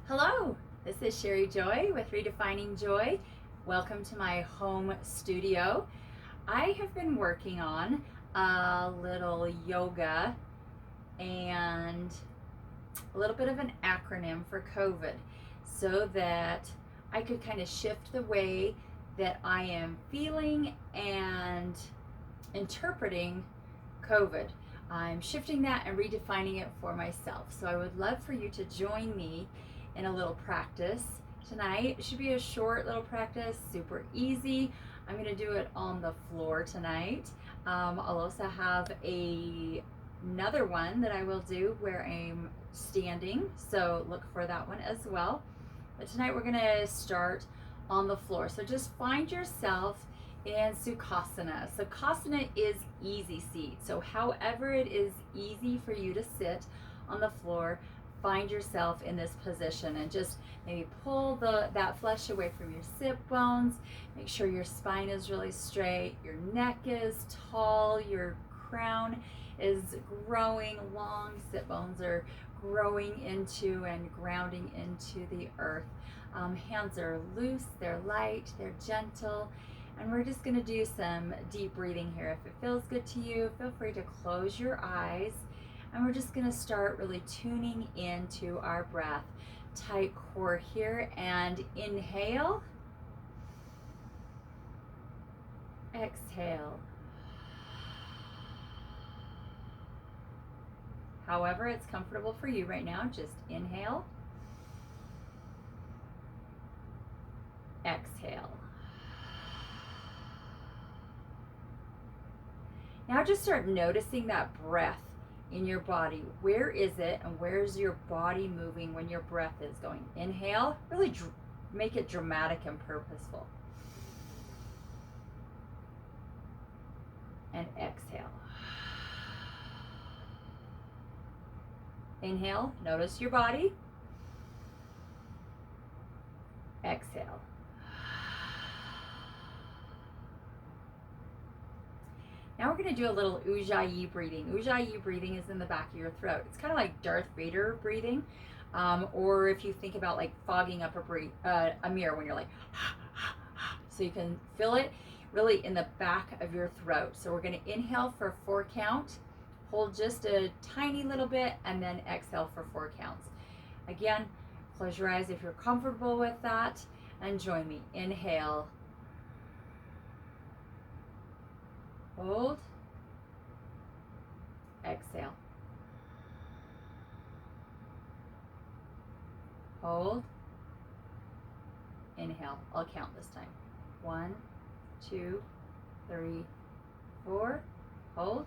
Hello, this is Sheri Joy with Redefining Joy. Welcome to my home studio. I have been working on a little yoga and a little bit of an acronym for COVID so that I could kind of shift the way that I am feeling and interpreting COVID. I'm shifting that and redefining it for myself. So I would love for you to join me in a little practice tonight. It should be a short little practice, super easy. I'm going to do it on the floor tonight. I'll also have another one that I will do where I'm standing, so look for that one as well. But tonight we're going to start on the floor. So just find yourself in Sukhasana. Sukhasana is easy seat. So however it is easy for you to sit on the floor, find yourself in this position and just maybe pull that flesh away from your sit bones. Make sure your spine is really straight, your neck is tall, your crown is growing long, sit bones are growing into and grounding into the earth. Hands are loose, they're light, they're gentle. And we're just going to do some deep breathing here. If it feels good to you, feel free to close your eyes. And we're just going to start really tuning into our breath. Tight core here, and inhale. Exhale. However it's comfortable for you right now, just inhale. Exhale. Now just start noticing that breath in your body. Where is it and where's your body moving when your breath is going? Inhale, really make it dramatic and purposeful. And exhale. Inhale, notice your body. Exhale. Now we're going to do a little Ujjayi breathing. Ujjayi breathing is in the back of your throat. It's kind of like Darth Vader breathing, or if you think about like fogging up a mirror when you're like, so you can feel it really in the back of your throat. So we're going to inhale for 4 count, hold just a tiny little bit, and then exhale for 4 counts. Again, close your eyes if you're comfortable with that, and join me. Inhale. Hold. Exhale. Hold. Inhale. I'll count this time. 1, 2, 3, 4. Hold.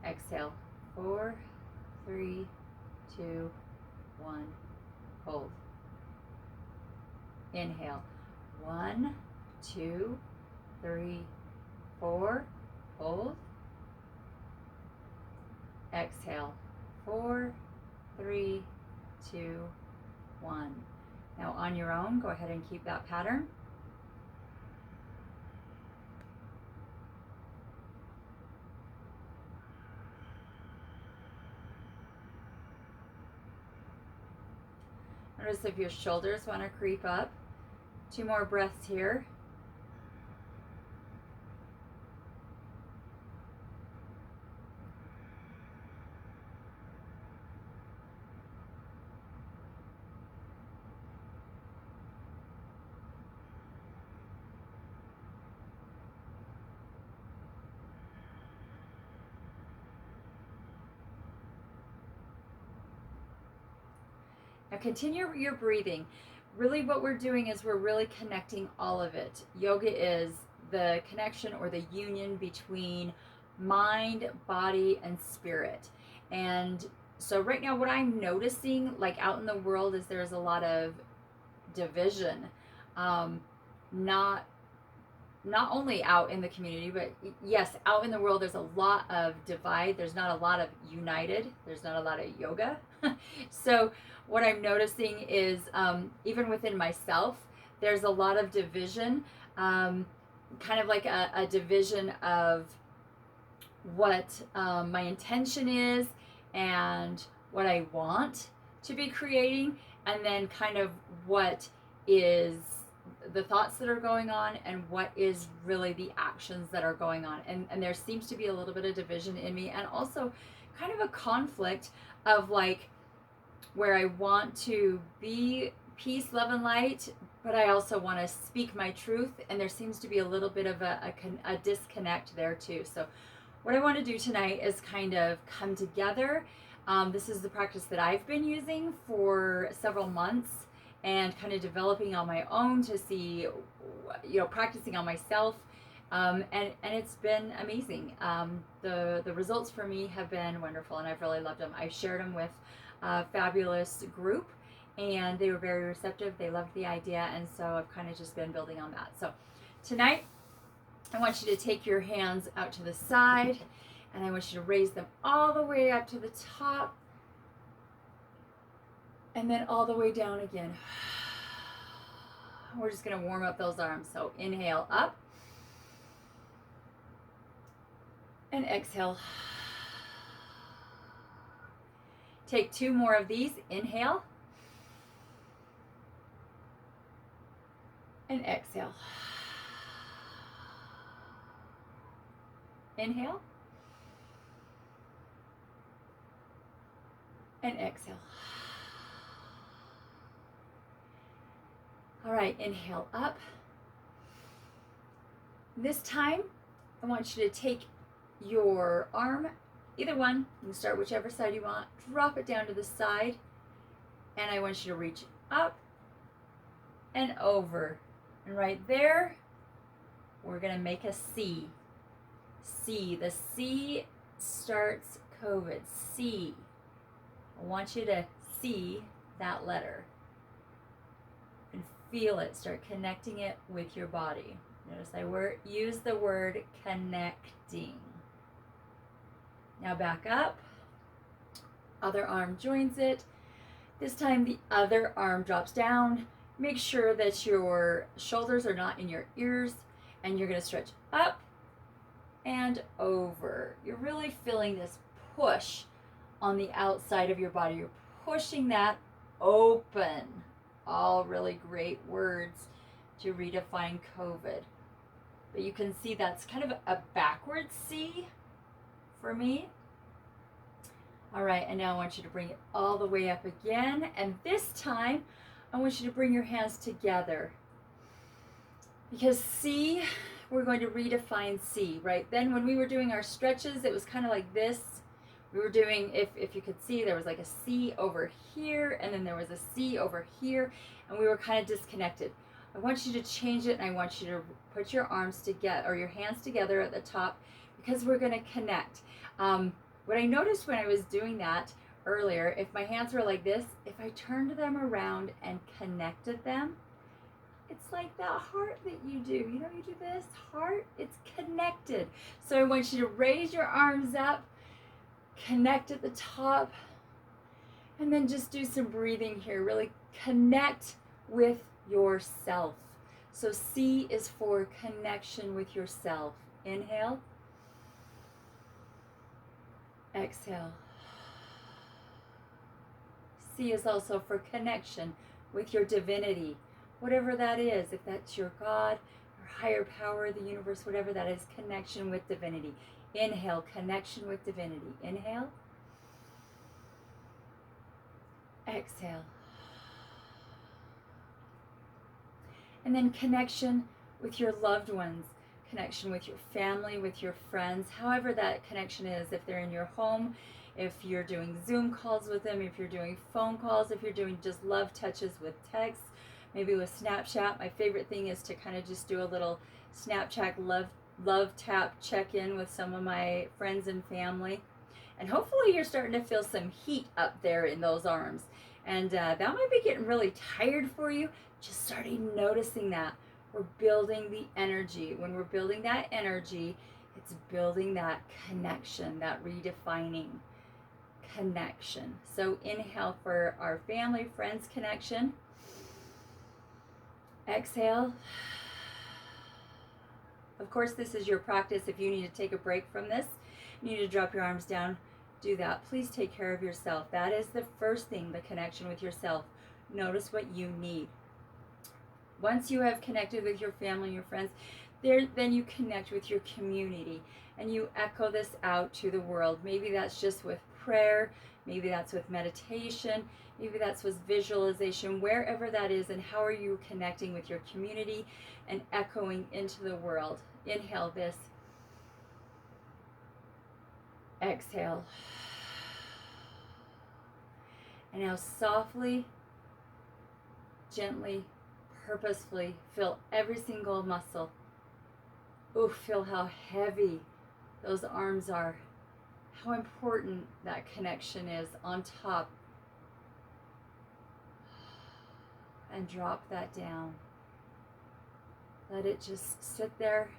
Exhale. 4, 3, 2, 1. Hold. Inhale. 1, 2, 3, 4, hold. Exhale. 4, 3, 2, 1. Now on your own, go ahead and keep that pattern. Notice if your shoulders want to creep up. 2 more breaths here. Now continue your breathing. Really what we're doing is we're really connecting all of it. Yoga is the connection or the union between mind, body, and spirit. And so right now what I'm noticing like out in the world is there's a lot of division. Not only out in the community, but yes, out in the world, there's a lot of divide. There's not a lot of united. There's not a lot of yoga. So what I'm noticing is even within myself, there's a lot of division, kind of like a division of what my intention is and what I want to be creating, and then kind of what is the thoughts that are going on and what is really the actions that are going on. And there seems to be a little bit of division in me, and also kind of a conflict of like where I want to be peace, love, and light, but I also want to speak my truth, and there seems to be a little bit of a disconnect there too. So what I want to do tonight is kind of come together. This is the practice that I've been using for several months, and kind of developing on my own to see, practicing on myself. And it's been amazing. The results for me have been wonderful, and I've really loved them. I shared them with a fabulous group, and they were very receptive. They loved the idea, and so I've kind of just been building on that. So tonight, I want you to take your hands out to the side, and I want you to raise them all the way up to the top, and then all the way down again. We're just going to warm up those arms. So inhale up, and exhale. Take 2 more of these. Inhale, and exhale. Inhale, and exhale. All right, inhale up. This time, I want you to take your arm, either one, you can start whichever side you want, drop it down to the side, and I want you to reach up and over. And right there, we're gonna make a C. C, the C starts COVID, C. I want you to see that letter and feel it, start connecting it with your body. Notice I use the word connecting. Now back up, other arm joins it. This time the other arm drops down. Make sure that your shoulders are not in your ears, and you're gonna stretch up and over. You're really feeling this push on the outside of your body. You're pushing that open. All really great words to redefine COVID. But you can see that's kind of a backwards C for me. All right, and now I want you to bring it all the way up again. And this time, I want you to bring your hands together. Because C, we're going to redefine C, right? Then when we were doing our stretches, it was kind of like this. We were doing, if you could see, there was like a C over here, and then there was a C over here, and we were kind of disconnected. I want you to change it, and I want you to put your arms together, or your hands together at the top, because we're going to connect. What I noticed when I was doing that earlier, if my hands were like this, if I turned them around and connected them, it's like that heart that you do. You know, you do this heart, it's connected. So I want you to raise your arms up, connect at the top, and then just do some breathing here. Really connect with yourself. So C is for connection with yourself. Inhale, exhale. C is also for connection with your divinity, whatever that is. If that's your God, your higher power, the universe, whatever that is, connection with divinity. Inhale, connection with divinity. Inhale, exhale. And then connection with your loved ones, connection with your family, with your friends, however that connection is. If they're in your home, if you're doing Zoom calls with them, if you're doing phone calls, if you're doing just love touches with text, maybe with Snapchat. My favorite thing is to kind of just do a little Snapchat love tap check-in with some of my friends and family. And hopefully you're starting to feel some heat up there in those arms. And that might be getting really tired for you. Just starting noticing that. We're building the energy. When we're building that energy, it's building that connection, that redefining connection. So inhale for our family, friends connection. Exhale. Of course, this is your practice. If you need to take a break from this, you need to drop your arms down, do that. Please take care of yourself. That is the first thing, the connection with yourself. Notice what you need. Once you have connected with your family, your friends, then you connect with your community and you echo this out to the world. Maybe that's just with prayer, maybe that's with meditation, maybe that's with visualization, wherever that is. And how are you connecting with your community and echoing into the world? Inhale this. Exhale. And now softly, gently, purposefully fill every single muscle. Ooh, feel how heavy those arms are. How important that connection is on top. And drop that down. Let it just sit there.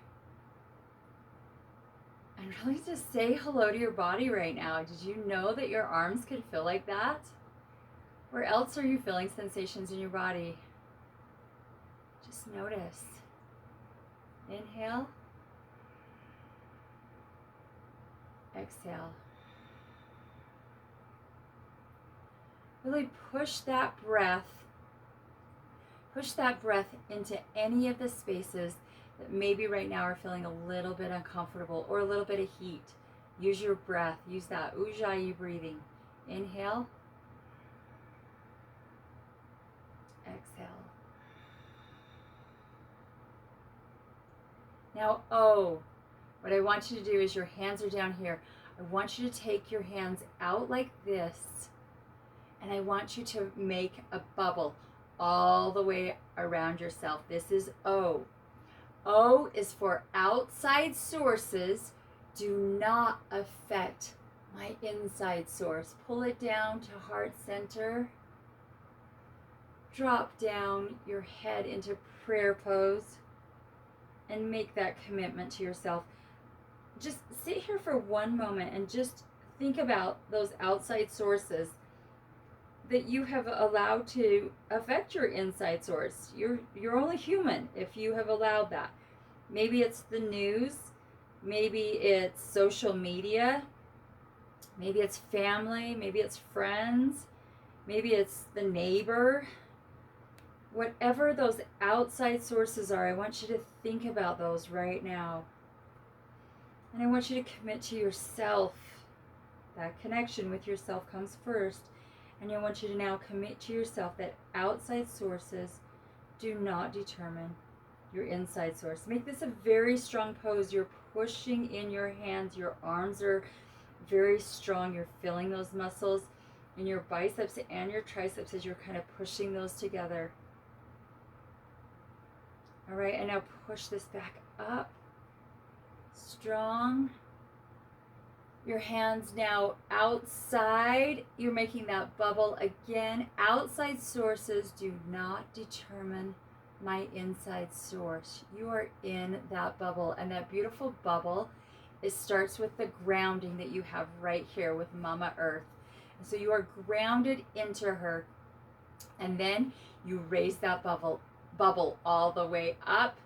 And really just say hello to your body right now. Did you know that your arms could feel like that? Where else are you feeling sensations in your body? Just notice. Inhale. Exhale. Really push that breath into any of the spaces that maybe right now are feeling a little bit uncomfortable or a little bit of heat. Use your breath. Use that Ujjayi breathing. Inhale. Exhale. Now, what I want you to do is your hands are down here. I want you to take your hands out like this, and I want you to make a bubble all the way around yourself. This is O. O is for outside sources do not affect my inside source. Pull it down to heart center. Drop down your head into prayer pose and make that commitment to yourself. Just sit here for one moment and just think about those outside sources that you have allowed to affect your inside source. You're only human if you have allowed that. Maybe it's the news, maybe it's social media, maybe it's family, maybe it's friends, maybe it's the neighbor. Whatever those outside sources are, I want you to think about those right now. And I want you to commit to yourself. That connection with yourself comes first. And I want you to now commit to yourself that outside sources do not determine your inside source. Make this a very strong pose. You're pushing in your hands. Your arms are very strong. You're feeling those muscles in your biceps and your triceps as you're kind of pushing those together. All right, and now push this back up. Strong. Your hands now outside. You're making that bubble again. Outside sources do not determine my inside source. You are in that bubble, and that beautiful bubble, it starts with the grounding that you have right here with Mama Earth. And so you are grounded into her, and then you raise that bubble all the way up.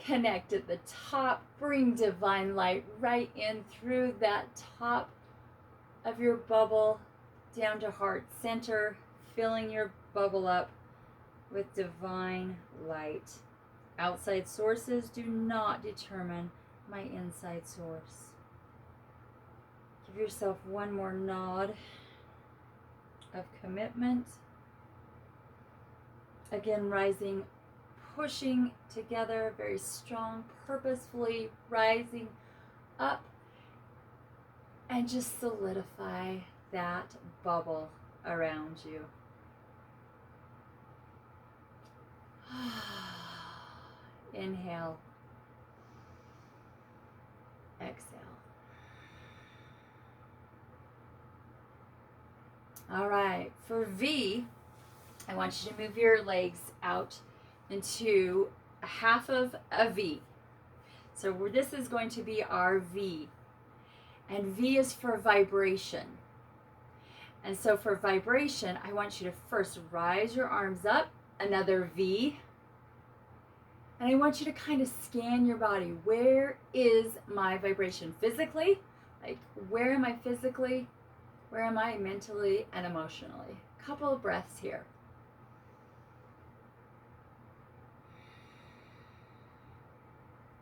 Connect at the top. Bring divine light right in through that top of your bubble down to heart center, filling your bubble up with divine light. Outside sources do not determine my inside source. Give yourself one more nod of commitment. Again, rising, pushing together, very strong, purposefully rising up, and just solidify that bubble around you. Inhale. Exhale. All right, for V, I want you to move your legs out into a half of a V. So this is going to be our V. And V is for vibration. And so for vibration, I want you to first rise your arms up, another V. And I want you to kind of scan your body. Where is my vibration? Physically, Like, where am I physically? Where am I mentally and emotionally? Couple of breaths here.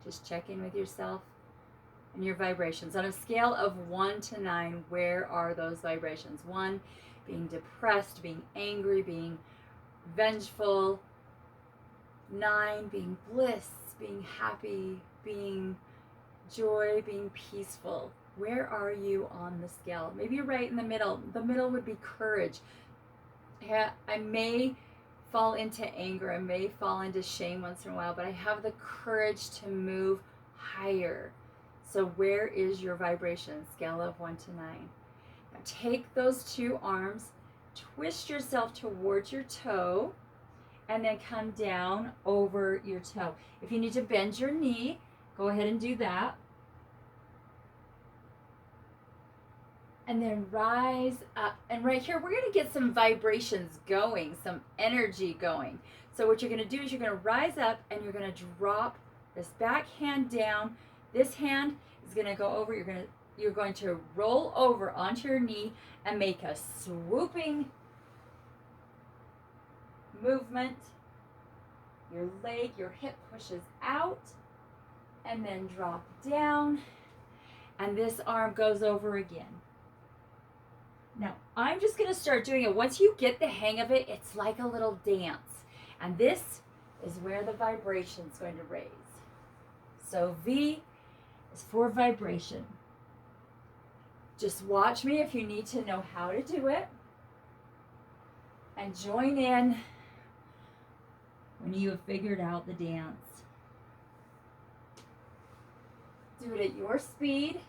Just check in with yourself and your vibrations. On a scale of 1 to 9, where are those vibrations? 1 being depressed, being angry, being vengeful. 9 being bliss, being happy, being joy, being peaceful. Where are you on the scale? Maybe you're right in the middle. The middle would be courage. I may fall into anger. I may fall into shame once in a while, but I have the courage to move higher. So where is your vibration? Scale of 1 to 9. Now take those 2 arms, twist yourself towards your toe, and then come down over your toe. If you need to bend your knee, go ahead and do that. And then rise up. And right here, we're going to get some vibrations going, some energy going. So what you're going to do is you're going to rise up and you're going to drop this back hand down. This hand is going to go over. You're going to roll over onto your knee and make a swooping movement. Your leg, your hip pushes out and then drop down. And this arm goes over again. Now, I'm just going to start doing it. Once you get the hang of it, it's like a little dance. And this is where the vibration is going to raise. So V is for vibration. Just watch me if you need to know how to do it. And join in when you have figured out the dance. Do it at your speed.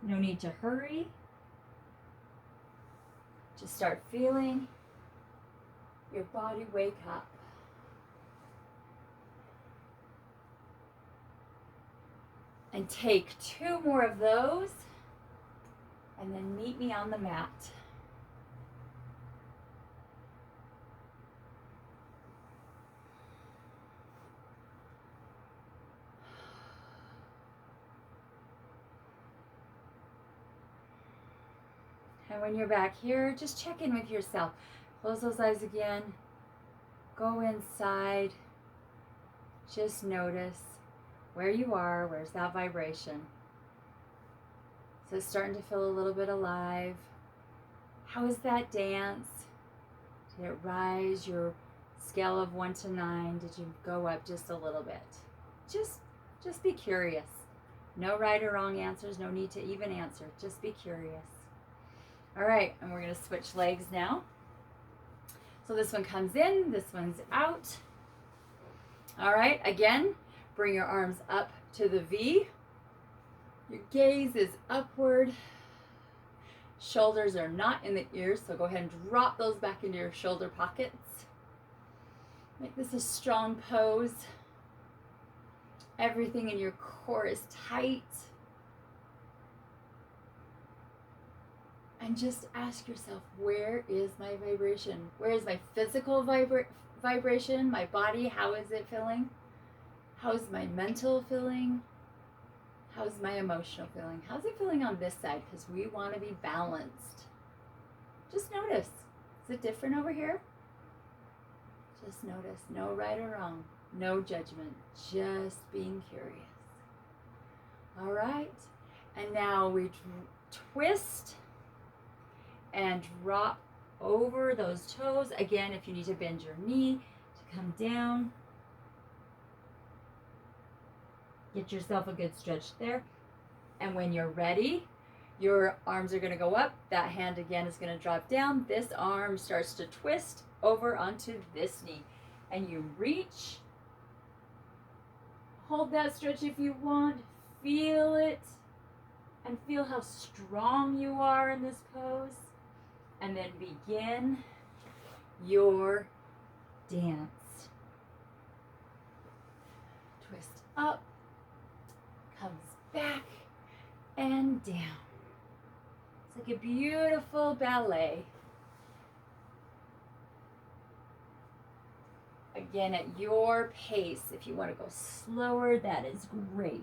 No need to hurry. Just start feeling your body wake up. And take 2 more of those, and then meet me on the mat. And when you're back here, just check in with yourself. Close those eyes again. Go inside. Just notice where you are. Where's that vibration? So it's starting to feel a little bit alive. How is that dance? Did it rise your scale of 1 to 9? Did you go up just a little bit? Just be curious. No right or wrong answers. No need to even answer. Just be curious. All right, and we're going to switch legs now. So this one comes in, this one's out. All right, again, bring your arms up to the V. Your gaze is upward. Shoulders are not in the ears, so go ahead and drop those back into your shoulder pockets. Make this a strong pose. Everything in your core is tight. And just ask yourself, where is my vibration? Where is my physical vibration? My body, how is it feeling? How's my mental feeling? How's my emotional feeling? How's it feeling on this side? Because we want to be balanced. Just notice. Is it different over here? Just notice. No right or wrong. No judgment. Just being curious. All right. And now we twist and drop over those toes. Again, if you need to bend your knee to come down, get yourself a good stretch there. And when you're ready, your arms are going to go up. That hand again is going to drop down. This arm starts to twist over onto this knee. And you reach. Hold that stretch if you want. Feel it. And feel how strong you are in this pose. And then begin your dance. Twist up, comes back and down. It's like a beautiful ballet. Again, at your pace. If you want to go slower, that is great.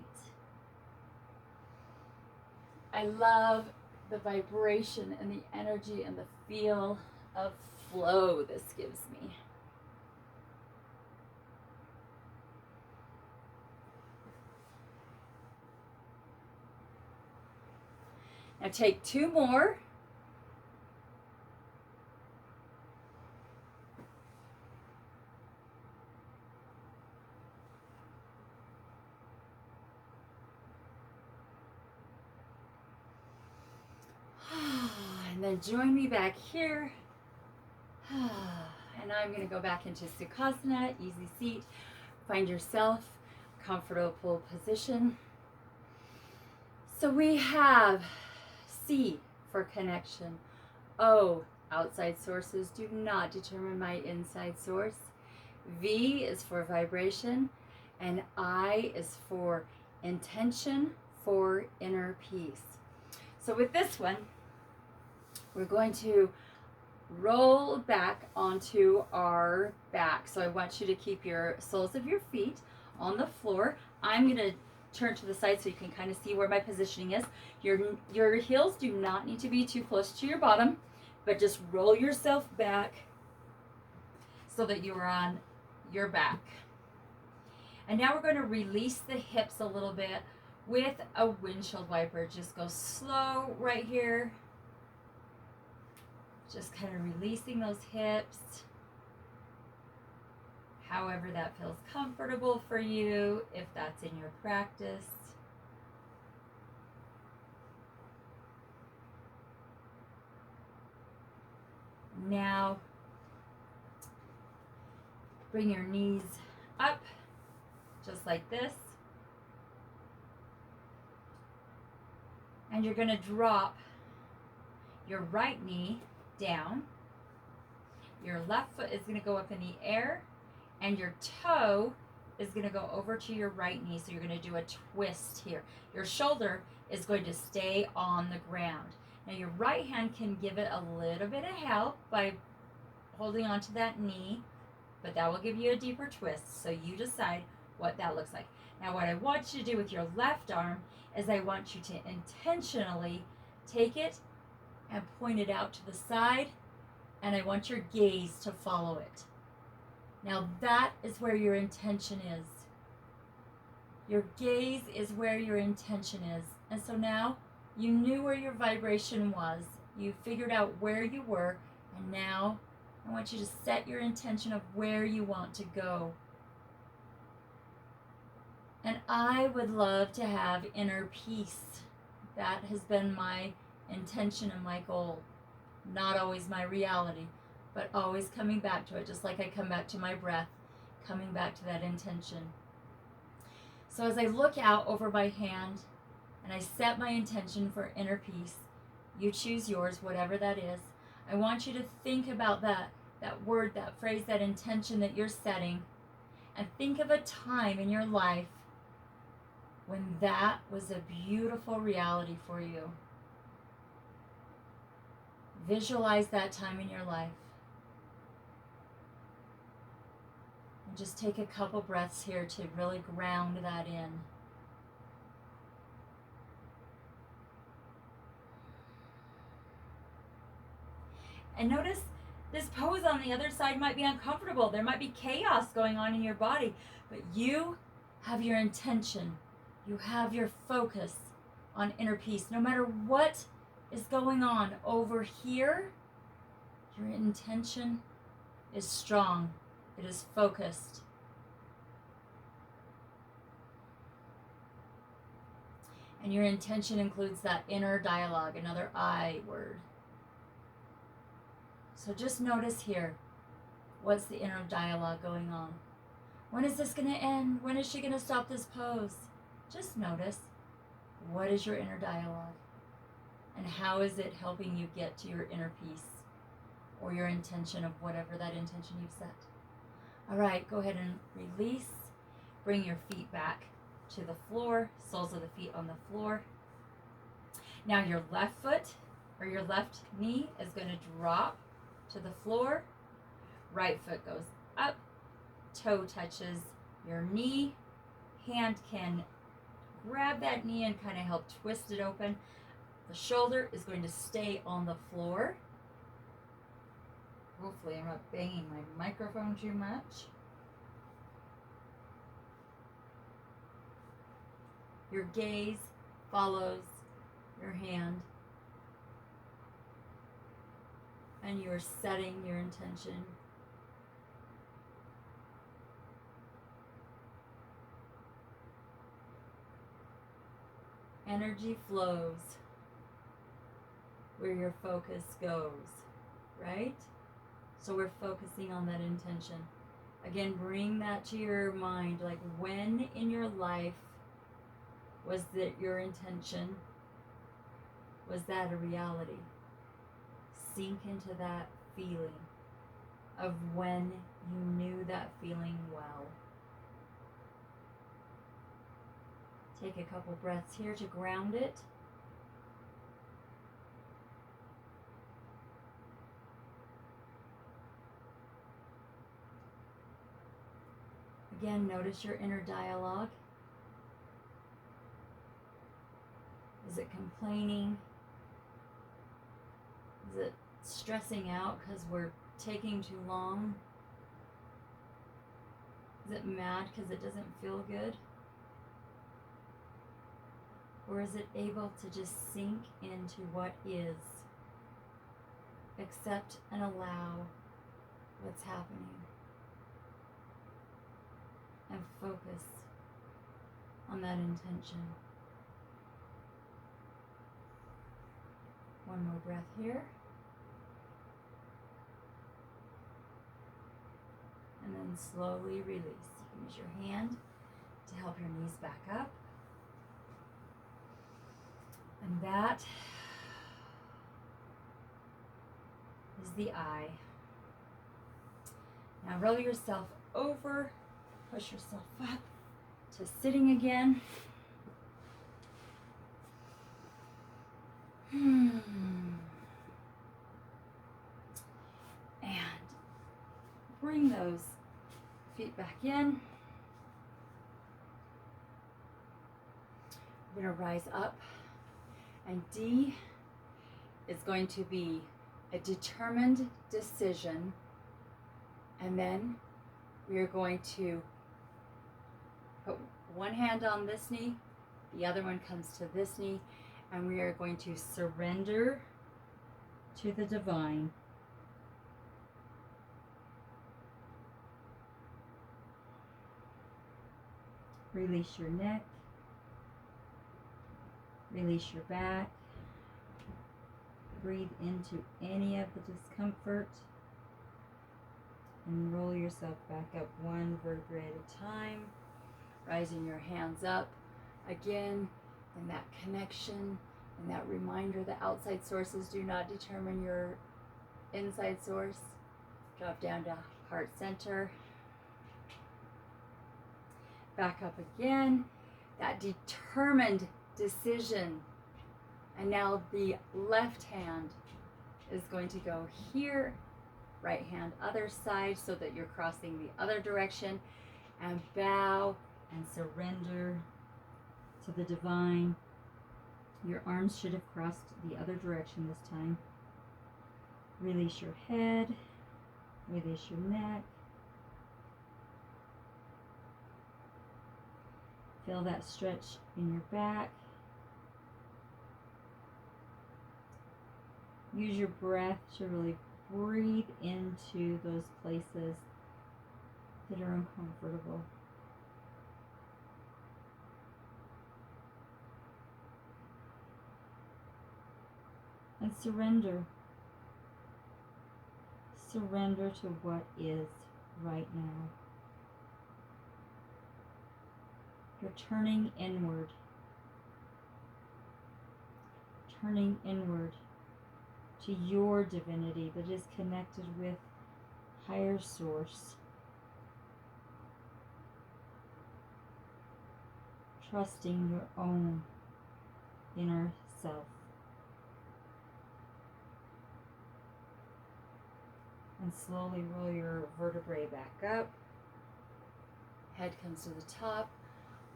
I love the vibration and the energy and the feel of flow this gives me. Now take 2 more. And then join me back here. And I'm going to go back into Sukhasana, easy seat. Find yourself comfortable position. So we have C for connection. O, outside sources do not determine my inside source. V is for vibration. And I is for intention for inner peace. So with this one, we're going to roll back onto our back. So I want you to keep your soles of your feet on the floor. I'm going to turn to the side so you can kind of see where my positioning is. Your heels do not need to be too close to your bottom, but just roll yourself back so that you are on your back. And now we're going to release the hips a little bit with a windshield wiper. Just go slow right here. Just kind of releasing those hips. However that feels comfortable for you, if that's in your practice. Now, bring your knees up, just like this. And you're going to drop your right knee down. Your left foot is going to go up in the air, and your toe is going to go over to your right knee. So you're going to do a twist here. Your shoulder is going to stay on the ground. Now your right hand can give it a little bit of help by holding onto that knee, but that will give you a deeper twist. So you decide what that looks like. Now what I want you to do with your left arm is I want you to intentionally take it and point it out to the side, and I want your gaze to follow it. Now that is where your intention is. Your gaze is where your intention is. And so now you knew where your vibration was. You figured out where you were, and now I want you to set your intention of where you want to go. And I would love to have inner peace. That has been my intention and my goal. Not always my reality, but always coming back to it, just like I come back to my breath, coming back to that intention. So as I look out over my hand and I set my intention for inner peace, you choose yours, whatever that is. I want you to think about that word, that phrase, that intention that you're setting, and think of a time in your life when that was a beautiful reality for you. Visualize that time in your life. And just take a couple breaths here to really ground that in. And notice this pose on the other side might be uncomfortable. There might be chaos going on in your body, but you have your intention. You have your focus on inner peace. No matter what is going on over here, your intention is strong. It is focused. And your intention includes that inner dialogue, another I word. So just notice here, what's the inner dialogue going on? When is this going to end? When is she going to stop this pose? Just notice, what is your inner dialogue? And how is it helping you get to your inner peace or your intention of whatever that intention you've set? All right, go ahead and release. Bring your feet back to the floor, soles of the feet on the floor. Now your left foot or your left knee is going to drop to the floor. Right foot goes up. toe touches your knee. Hand can grab that knee and kind of help twist it open. The shoulder is going to stay on the floor. Hopefully I'm not banging my microphone too much. Your gaze follows your hand, and you are setting your intention. Energy flows where your focus goes, right? So we're focusing on that intention. Again, bring that to your mind. Like, when in your life was that your intention? Was that a reality? Sink into that feeling of when you knew that feeling well. Take a couple breaths here to ground it. Again, notice your inner dialogue. Is it complaining? Is it stressing out because we're taking too long? Is it mad because it doesn't feel good? Or is it able to just sink into what is? Accept and allow what's happening. And focus on that intention. One more breath here. And then slowly release. You can use your hand to help your knees back up. And that is the eye. Now roll yourself over, push yourself up to sitting again. And bring those feet back in. We're going to rise up. And D is going to be a determined decision. And then we are going to put one hand on this knee, the other one comes to this knee, and we are going to surrender to the divine. Release your neck. Release your back. Breathe into any of the discomfort. And roll yourself back up one vertebrae at a time. Rising your hands up again. And that connection and that reminder that outside sources do not determine your inside source. Drop down to heart center. Back up again. That determined decision. And now the left hand is going to go here, right hand other side, so that you're crossing the other direction, and bow and surrender to the divine. Your arms should have crossed the other direction this time. Release your head, release your neck. Feel that stretch in your back. Use your breath to really breathe into those places that are uncomfortable. And surrender. Surrender to what is right now. You're turning inward. Turning inward to your divinity that is connected with higher source. Trusting your own inner self. And slowly roll your vertebrae back up. Head comes to the top,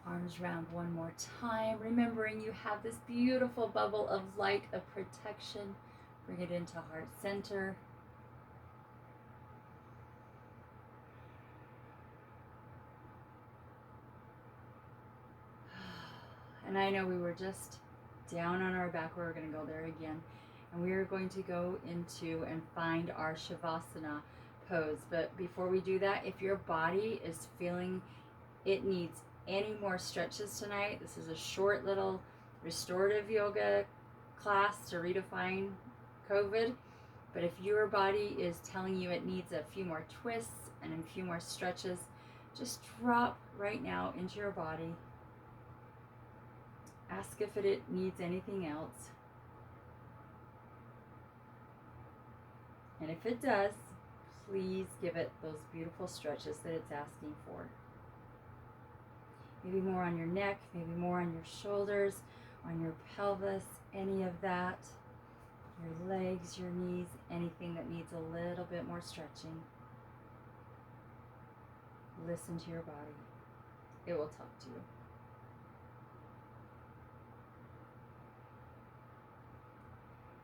arms round one more time, remembering you have this beautiful bubble of light, of protection. Bring it into heart center. And I know we were just down on our back. We're going to go there again. And we are going to go into and find our Shavasana pose. But before we do that, if your body is feeling it needs any more stretches tonight, this is a short little restorative yoga class to redefine COVID. But if your body is telling you it needs a few more twists and a few more stretches, just drop right now into your body. Ask if it needs anything else. And if it does, please give it those beautiful stretches that it's asking for. Maybe more on your neck, maybe more on your shoulders, on your pelvis, any of that. Your legs, your knees, anything that needs a little bit more stretching. Listen to your body. It will talk to you.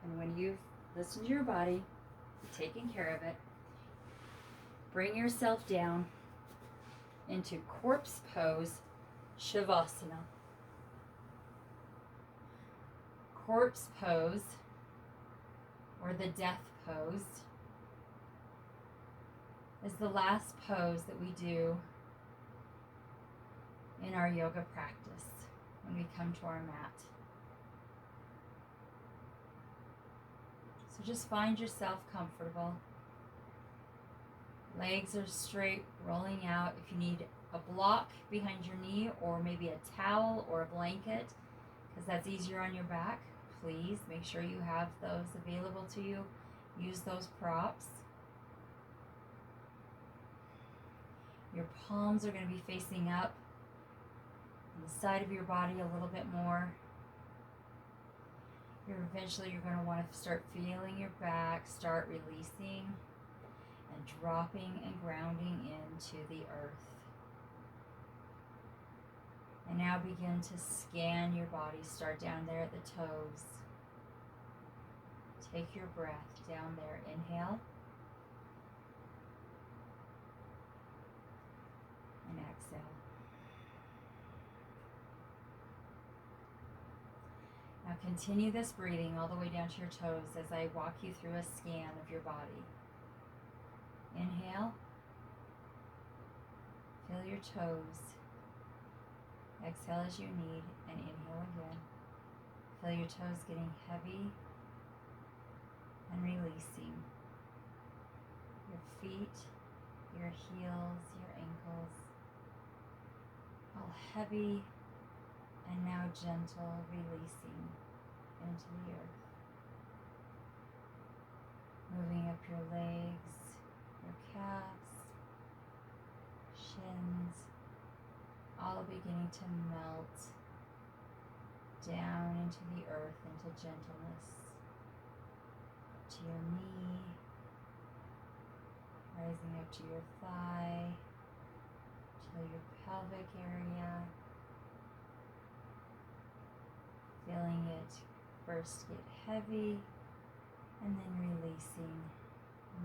And when you've listened to your body, taking care of it, bring yourself down into corpse pose, Shavasana. Corpse pose, or the death pose, is the last pose that we do in our yoga practice when we come to our mat. So just find yourself comfortable. Legs are straight, rolling out. If you need a block behind your knee, or maybe a towel or a blanket, because that's easier on your back, please make sure you have those available to you. Use those props. Your palms are going to be facing up on the side of your body a little bit more. Eventually you're going to want to start feeling your back, start releasing and dropping and grounding into the earth. And now begin to scan your body. Start down there at the toes. Take your breath down there. Inhale. And exhale. Now continue this breathing all the way down to your toes as I walk you through a scan of your body. Inhale. Feel your toes. Exhale as you need, and inhale again. Feel your toes getting heavy and releasing. Your feet, your heels, your ankles, all heavy and now gentle, releasing into the earth. Moving up your legs, your calves, shins, all beginning to melt down into the earth, into gentleness. Up to your knee, rising up to your thigh, to your pelvic area. Feeling it first get heavy and then releasing,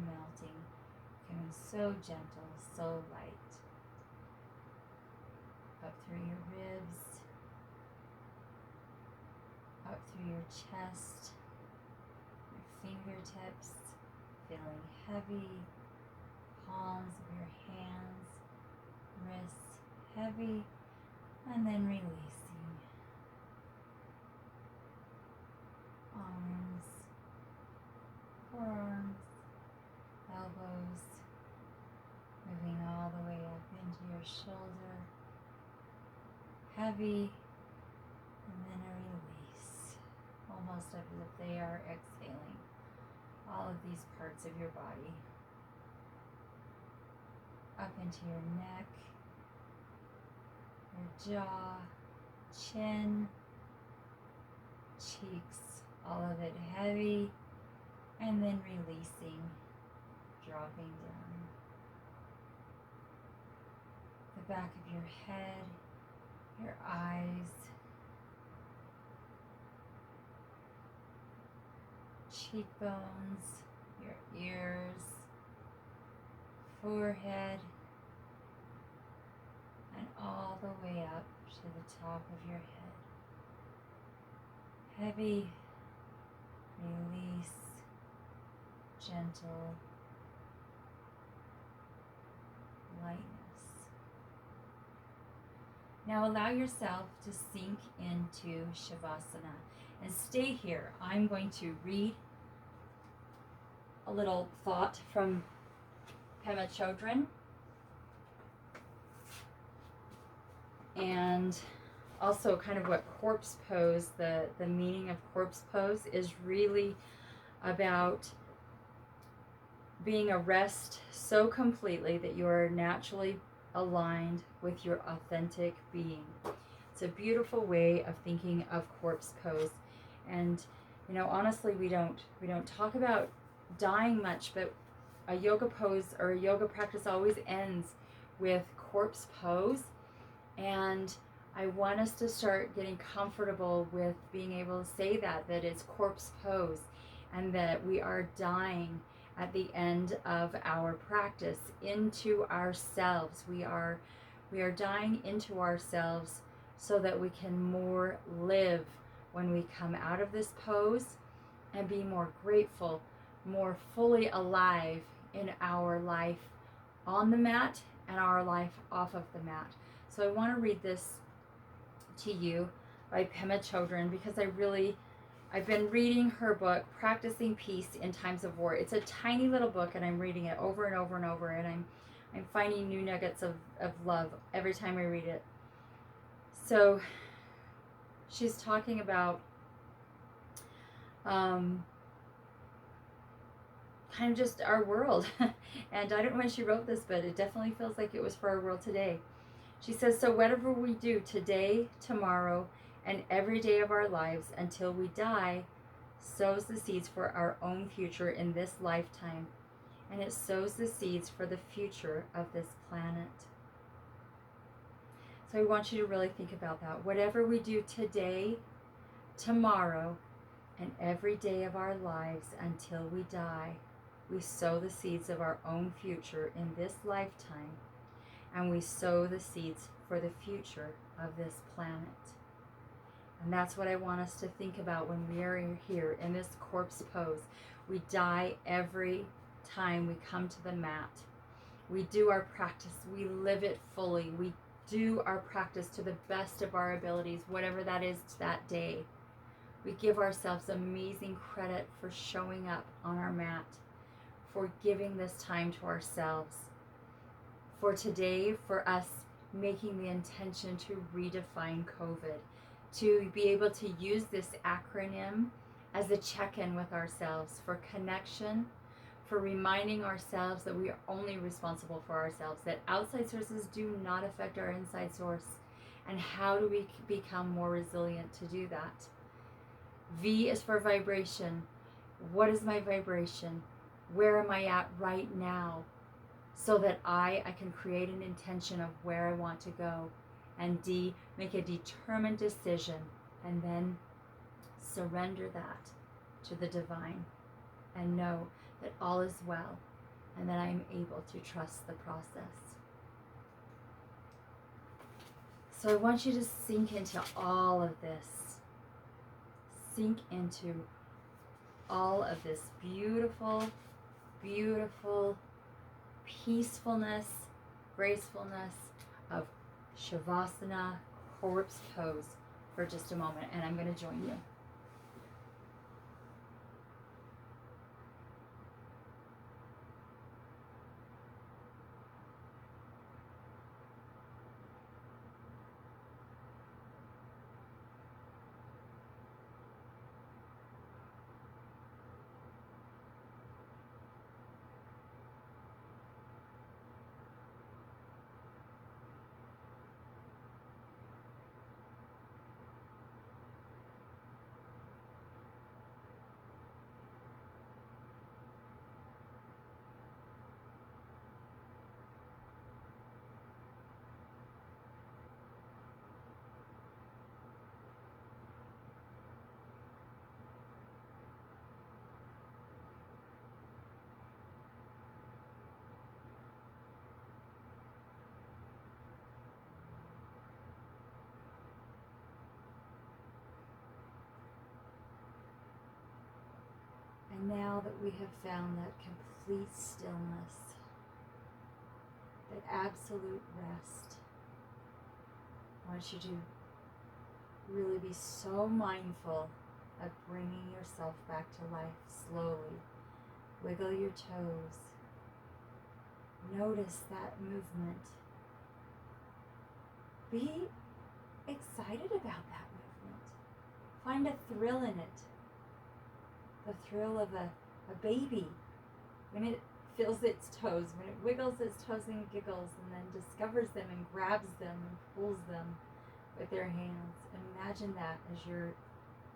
melting, becoming so gentle, so light. Up through your ribs, up through your chest, your fingertips, feeling heavy, palms of your hands, wrists heavy, and then releasing. Arms, forearms, elbows, moving all the way up into your shoulder, heavy, and then a release, almost as if they are exhaling all of these parts of your body. Up into your neck, your jaw, chin, cheeks, all of it heavy, and then releasing, dropping down. The back of your head, your eyes, cheekbones, your ears, forehead, and all the way up to the top of your head. Heavy release, gentle lightness. Now allow yourself to sink into Shavasana and stay here. I'm going to read a little thought from Pema Chodron, and also kind of what corpse pose, the meaning of corpse pose is really about being a rest so completely that you are naturally aligned with your authentic being. It's a beautiful way of thinking of corpse pose. And honestly, we don't talk about dying much, but a yoga pose or a yoga practice always ends with corpse pose. And I want us to start getting comfortable with being able to say that it's corpse pose, and that we are dying at the end of our practice into ourselves. We are dying into ourselves so that we can more live when we come out of this pose, and be more grateful, more fully alive in our life on the mat and our life off of the mat. So I want to read this to you by Pema Chodron, because I've been reading her book, Practicing Peace in Times of War. It's a tiny little book, and I'm reading it over and over and over, and I'm finding new nuggets of love every time I read it. So she's talking about kind of just our world. And I don't know when she wrote this, but it definitely feels like it was for our world today. She says, so whatever we do today, tomorrow, and every day of our lives until we die sows the seeds for our own future in this lifetime, and it sows the seeds for the future of this planet. So I want you to really think about that. Whatever we do today, tomorrow, and every day of our lives until we die, we sow the seeds of our own future in this lifetime, and we sow the seeds for the future of this planet. And that's what I want us to think about when we are here in this corpse pose. We die every time we come to the mat. We do our practice. We live it fully. We do our practice to the best of our abilities, whatever that is that day. We give ourselves amazing credit for showing up on our mat, for giving this time to ourselves. For today, for us making the intention to redefine COVID, to be able to use this acronym as a check-in with ourselves for connection, for reminding ourselves that we are only responsible for ourselves, that outside sources do not affect our inside source. And how do we become more resilient to do that? V is for vibration. What is my vibration? Where am I at right now? So that I can create an intention of where I want to go. And D, make a determined decision, and then surrender that to the divine, and know that all is well, and that I am able to trust the process. So I want you to sink into all of this. Sink into all of this beautiful, beautiful peacefulness, gracefulness of Shavasana, corpse pose, for just a moment, and I'm going to join you. now that we have found that complete stillness, that absolute rest, I want you to really be so mindful of bringing yourself back to life slowly. Wiggle your toes. Notice that movement. Be excited about that movement. Find a thrill in it. The thrill of a baby when it feels its toes, when it wiggles its toes and giggles and then discovers them and grabs them and pulls them with their hands. Imagine that as you're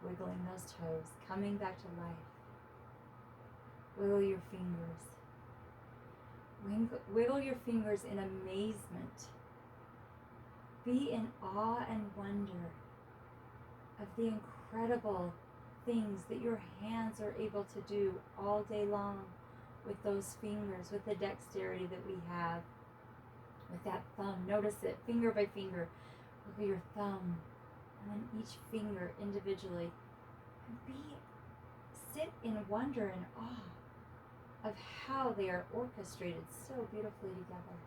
wiggling those toes, coming back to life. Wiggle your fingers. Wiggle your fingers in amazement. Be in awe and wonder of the incredible things that your hands are able to do all day long with those fingers, with the dexterity that we have, with that thumb. Notice it, finger by finger. Look at your thumb, and then each finger individually. And sit in wonder and awe of how they are orchestrated so beautifully together.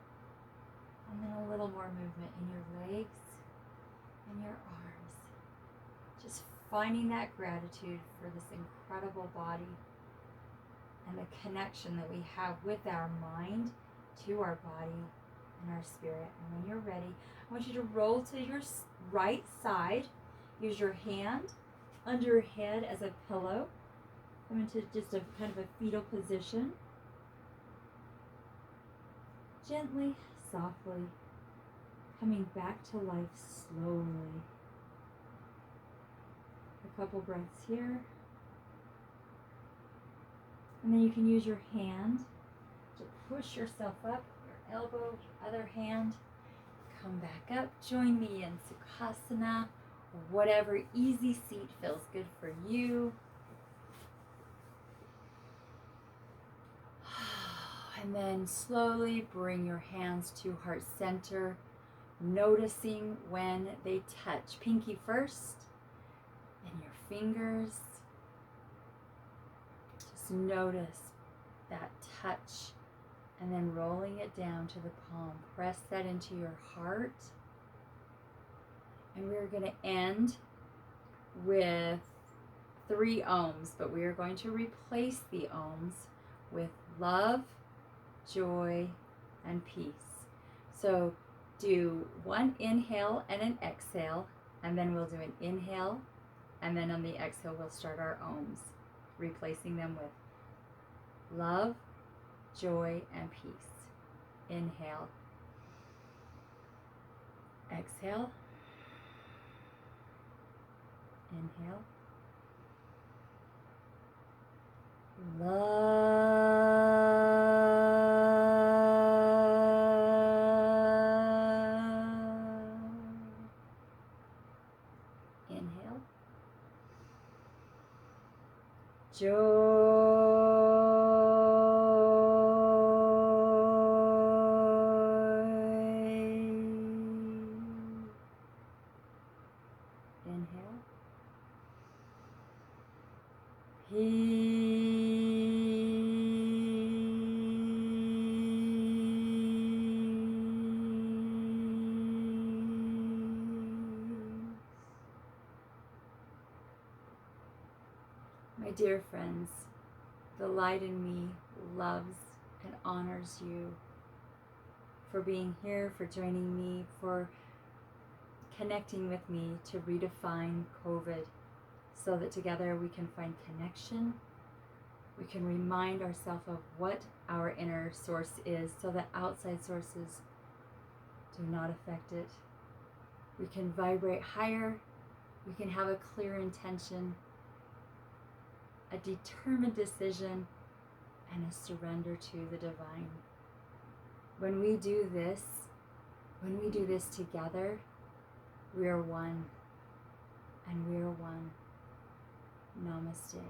And then a little more movement in your legs and your arms. Just finding that gratitude for this incredible body and the connection that we have with our mind to our body and our spirit. And when you're ready, I want you to roll to your right side. Use your hand under your head as a pillow. Come into just a kind of a fetal position. Gently, softly, coming back to life slowly. A couple breaths here. And then you can use your hand to push yourself up, your elbow, your other hand. Come back up. Join me in Sukhasana, whatever easy seat feels good for you. And then slowly bring your hands to heart center, noticing when they touch. Pinky first, then your fingers. Just notice that touch, and then rolling it down to the palm. Press that into your heart. And we're going to end with 3 ohms, but we are going to replace the ohms with love, joy, and peace. So do one inhale and an exhale, and then we'll do an inhale, and then on the exhale we'll start our ohms, replacing them with love, joy, and peace. Inhale. Exhale. Inhale. Love. Inhale. Joy. Inhale. My dear friends, the light in me loves and honors you for being here, for joining me, for connecting with me to redefine COVID, so that together we can find connection. We can remind ourselves of what our inner source is, so that outside sources do not affect it. We can vibrate higher. We can have a clear intention, a determined decision, and a surrender to the divine. When we do this together, we are one, and we are one. Namaste.